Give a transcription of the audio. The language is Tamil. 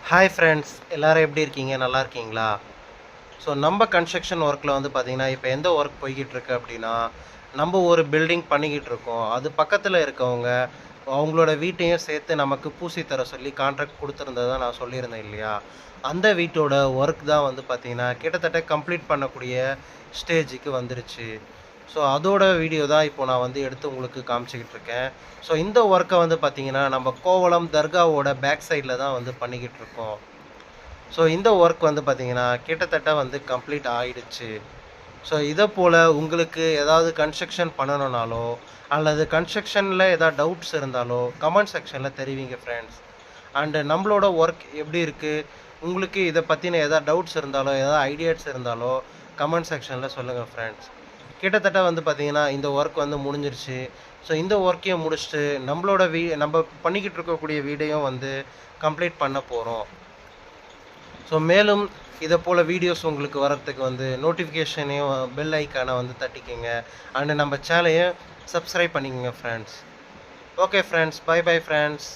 ஹாய் ஃப்ரெண்ட்ஸ், எல்லோரும் எப்படி இருக்கீங்க? நல்லா இருக்கீங்களா? ஸோ நம்ம கன்ஸ்ட்ரக்ஷன் ஒர்க்கில் வந்து பார்த்திங்கன்னா, இப்போ எந்த ஒர்க் போய்கிட்டுருக்கு அப்படின்னா, நம்ம ஒரு பில்டிங் பண்ணிக்கிட்டு இருக்கோம். அது பக்கத்தில் இருக்கவங்க அவங்களோட வீட்டையும் சேர்த்து நமக்கு பூசி தர சொல்லி கான்ட்ராக்ட் கொடுத்துருந்ததை நான் சொல்லியிருந்தேன் இல்லையா? அந்த வீட்டோட ஒர்க் தான் வந்து பார்த்திங்கன்னா, கிட்டத்தட்ட கம்ப்ளீட் பண்ணக்கூடிய ஸ்டேஜுக்கு வந்துருச்சு. ஸோ அதோட வீடியோ தான் இப்போ நான் வந்து எடுத்து உங்களுக்கு காமிச்சிக்கிட்டு இருக்கேன். ஸோ இந்த ஒர்க்கை வந்து பார்த்திங்கன்னா, நம்ம கோவளம் தர்காவோட பேக் சைடில் தான் வந்து பண்ணிக்கிட்டு இருக்கோம். ஸோ இந்த ஒர்க் வந்து பார்த்திங்கன்னா, கிட்டத்தட்ட வந்து கம்ப்ளீட் ஆயிடுச்சு. ஸோ இதை போல் உங்களுக்கு ஏதாவது கன்ஸ்ட்ரக்ஷன் பண்ணணுன்னாலோ, அல்லது கன்ஸ்ட்ரக்ஷனில் ஏதாவது டவுட்ஸ் இருந்தாலோ கமெண்ட் செக்ஷனில் தெரிவிங்க ஃப்ரெண்ட்ஸ். அண்டு நம்மளோட ஒர்க் எப்படி இருக்குது, உங்களுக்கு இதை பற்றின எதாவது டவுட்ஸ் இருந்தாலோ, ஏதாவது ஐடியாஸ் இருந்தாலோ கமெண்ட் செக்ஷனில் சொல்லுங்கள் ஃப்ரெண்ட்ஸ். கிட்டத்தட்ட வந்து பார்த்திங்கன்னா, இந்த ஒர்க் வந்து முடிஞ்சிருச்சு. ஸோ இந்த ஒர்க்கையும் முடிச்சுட்டு நம்மளோட நம்ம பண்ணிக்கிட்டு இருக்கக்கூடிய வீடையும் வந்து கம்ப்ளீட் பண்ண போகிறோம். ஸோ மேலும் இதை போல் வீடியோஸ் உங்களுக்கு வர்றதுக்கு வந்து நோட்டிஃபிகேஷனையும் பெல் ஐக்கானை வந்து தட்டிக்கங்க. அண்டு நம்ம சேனலையும் சப்ஸ்கிரைப் பண்ணிக்கோங்க friends. Okay friends, bye bye friends.